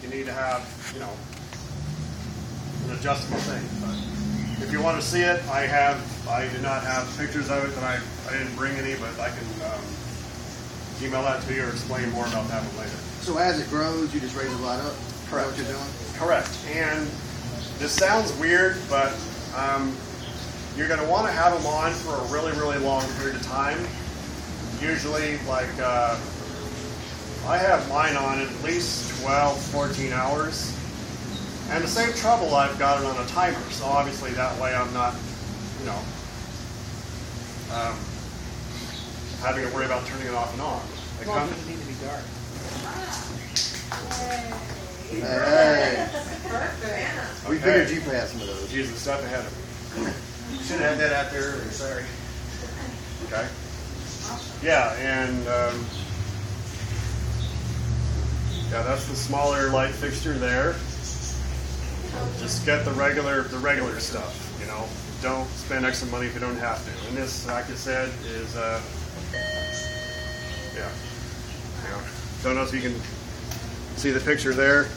you need to have, you know, an adjustable thing. But if you want to see it, I do not have pictures of it, and I didn't bring any, but I can email that to you or explain more about that one later. So as it grows, you just raise the light up? Correct. Is that what you're doing? Correct. And this sounds weird, but you're going to want to have them on for a really, really long period of time. Usually, like, I have mine on at least 12, 14 hours. And the same trouble, I've got it on a timer. So obviously that way I'm not, you know, having to worry about turning it off and on. As long as it needs to be dark. Hey. Perfect. We figured you passed some of those. Use the stuff ahead of me. Should have had that out there earlier, sorry. Okay. Yeah, and yeah, that's the smaller light fixture there. Just get the regular stuff. You know, don't spend extra money if you don't have to. And this, like I said, is yeah. You know, don't know if you can see the picture there.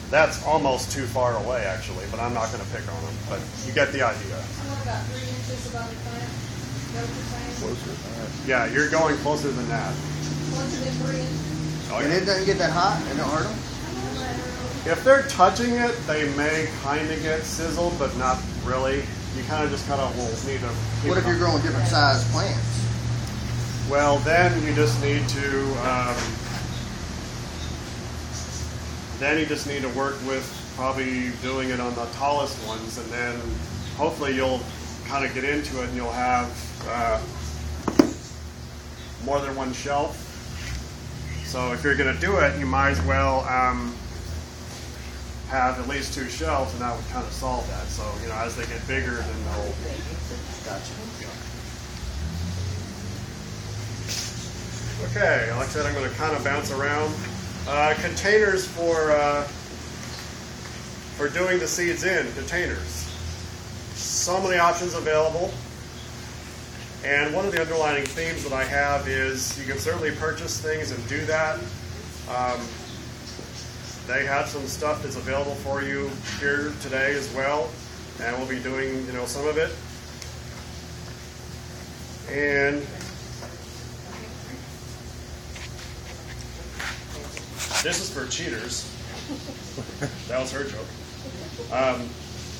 That's almost too far away, actually, but I'm not going to pick on them. But you get the idea. What about 3 inches above the plant? Closer. Yeah, you're going closer than that. Closer than 3 inches? Oh, And yeah. it doesn't get that hot and don't hurt them? If they're touching it, they may kind of get sizzled, but not really. You kind of will need to keep What it if you're on. growing different size plants? Well, then you just need to work with probably doing it on the tallest ones, and then hopefully you'll kind of get into it and you'll have more than one shelf. So if you're going to do it, you might as well have at least 2 shelves, and that would kind of solve that. So, you know, as they get bigger, then they'll. Gotcha. Okay, like I said, I'm going to kind of bounce around. Containers for doing the seeds in, containers. So many options available. And one of the underlying themes that I have is you can certainly purchase things and do that. They have some stuff that's available for you here today as well, and we'll be doing, you know, some of it. And this is for cheaters. That was her joke.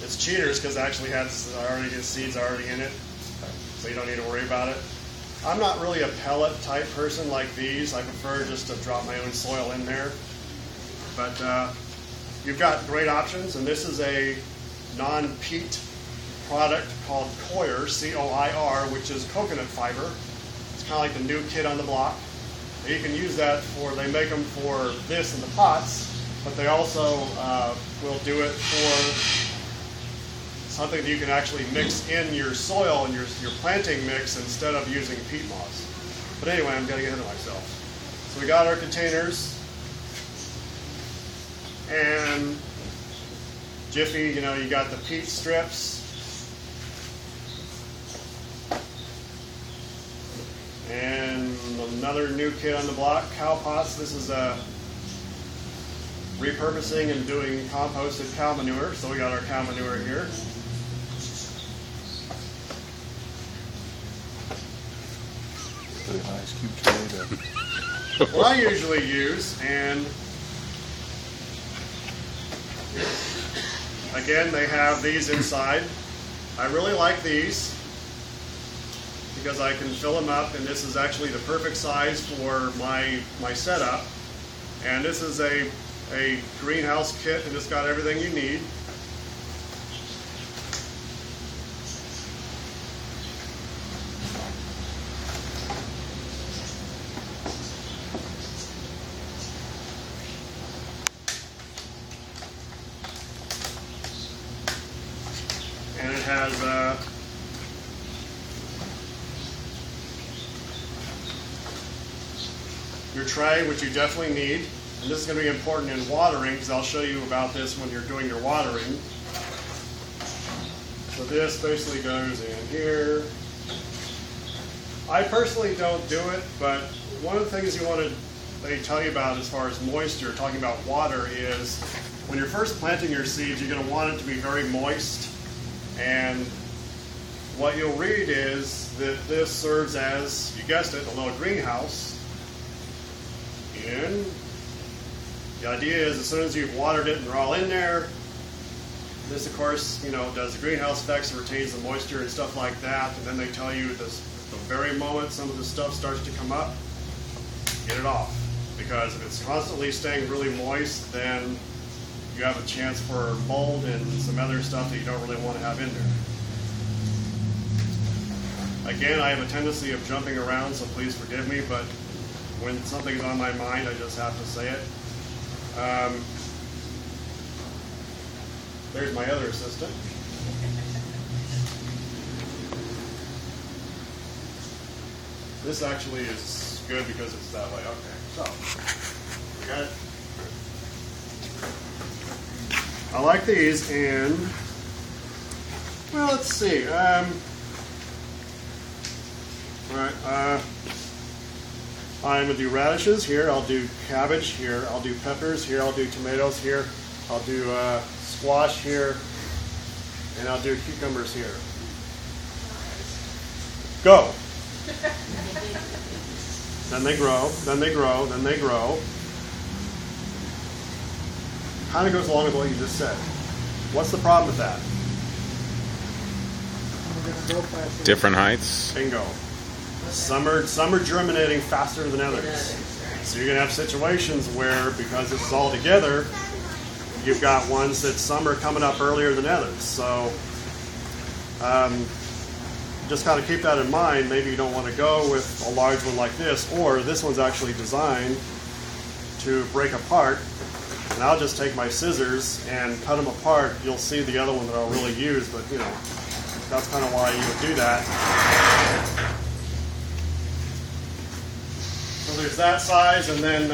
It's cheaters because it actually has seeds already in it, so you don't need to worry about it. I'm not really a pellet type person like these. I prefer just to drop my own soil in there. But you've got great options, and this is a non-peat product called Coir, C-O-I-R, which is coconut fiber. It's kind of like the new kid on the block. And you can use that they make them for this in the pots, but they also will do it for something that you can actually mix in your soil and your planting mix instead of using peat moss. But anyway, I'm getting ahead of myself. So we got our containers. And Jiffy, you know, you got the peat strips. And another new kid on the block, cow pots. This is repurposing and doing composted cow manure. So we got our cow manure here. Really nice cube tray to What I usually use, and again, they have these inside. I really like these because I can fill them up, and this is actually the perfect size for my setup. And this is a greenhouse kit, and it's got everything you need. And it has your tray, which you definitely need. And this is going to be important in watering, because I'll show you about this when you're doing your watering. So this basically goes in here. I personally don't do it, but one of the things you want to they tell you about as far as moisture, talking about water, is when you're first planting your seeds, you're going to want it to be very moist. And what you'll read is that this serves as, you guessed it, a little greenhouse. And the idea is as soon as you've watered it and they're all in there, this, of course, does the greenhouse effects, retains the moisture and stuff like that. And then they tell you this, the very moment some of the stuff starts to come up, get it off. Because if it's constantly staying really moist, then you have a chance for mold and some other stuff that you don't really want to have in there. Again, I have a tendency of jumping around, so please forgive me, but when something's on my mind, I just have to say it. There's my other assistant. This actually is good because it's that way. Okay, so we got it. I like these, and well, let's see. All right, I'm gonna do radishes here. I'll do cabbage here. I'll do peppers here. I'll do tomatoes here. I'll do squash here, and I'll do cucumbers here. Go. Then they grow. Then they grow. Then they grow. Kind of goes along with what you just said. What's the problem with that? Different heights. Bingo. Some are germinating faster than others. So you're going to have situations where, because this is all together, you've got ones that some are coming up earlier than others. So just kind of keep that in mind. Maybe you don't want to go with a large one like this, or this one's actually designed to break apart. And I'll just take my scissors and cut them apart. You'll see the other one that I'll really use, but that's kind of why you would do that. So there's that size, and then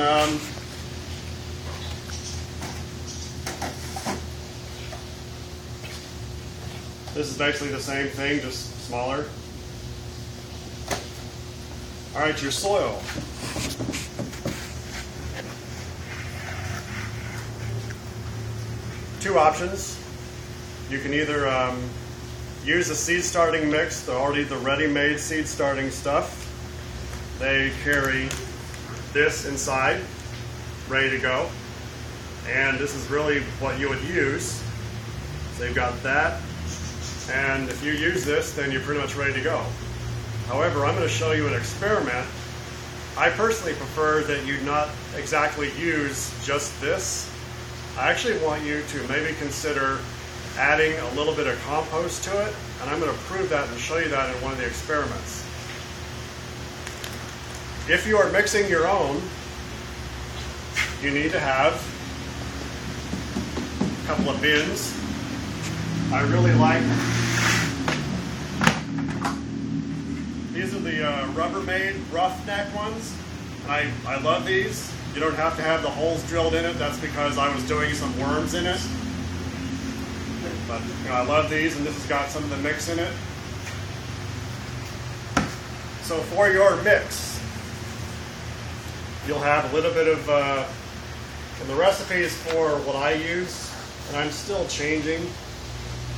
this is basically the same thing, just smaller. All right, your soil. Two options. You can either use a seed starting mix, the ready-made seed starting stuff. They carry this inside, ready to go. And this is really what you would use. So you've got that. And if you use this, then you're pretty much ready to go. However, I'm going to show you an experiment. I personally prefer that you not exactly use just this. I actually want you to maybe consider adding a little bit of compost to it, and I'm going to prove that and show you that in one of the experiments. If you are mixing your own, you need to have a couple of bins. I really like, these are the Rubbermaid roughneck ones. I love these. You don't have to have the holes drilled in it. That's because I was doing some worms in it. But I love these, and this has got some of the mix in it. So for your mix, you'll have a little bit of, and the recipes for what I use, and I'm still changing.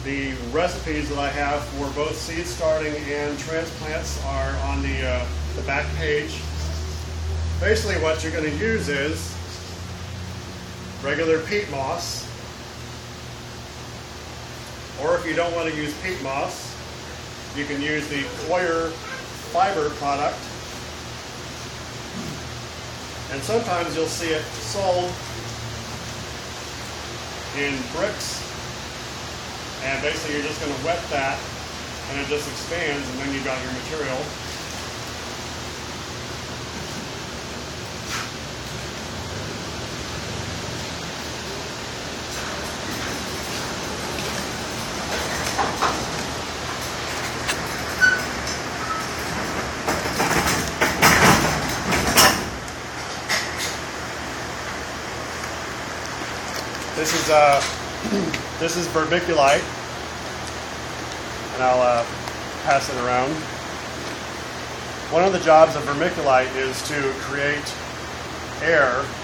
The recipes that I have for both seed starting and transplants are on the back page. Basically what you're going to use is regular peat moss, or if you don't want to use peat moss, you can use the coir fiber product. And sometimes you'll see it sold in bricks, and basically you're just going to wet that and it just expands, and then you've got your material. This is vermiculite, and I'll pass it around. One of the jobs of vermiculite is to create air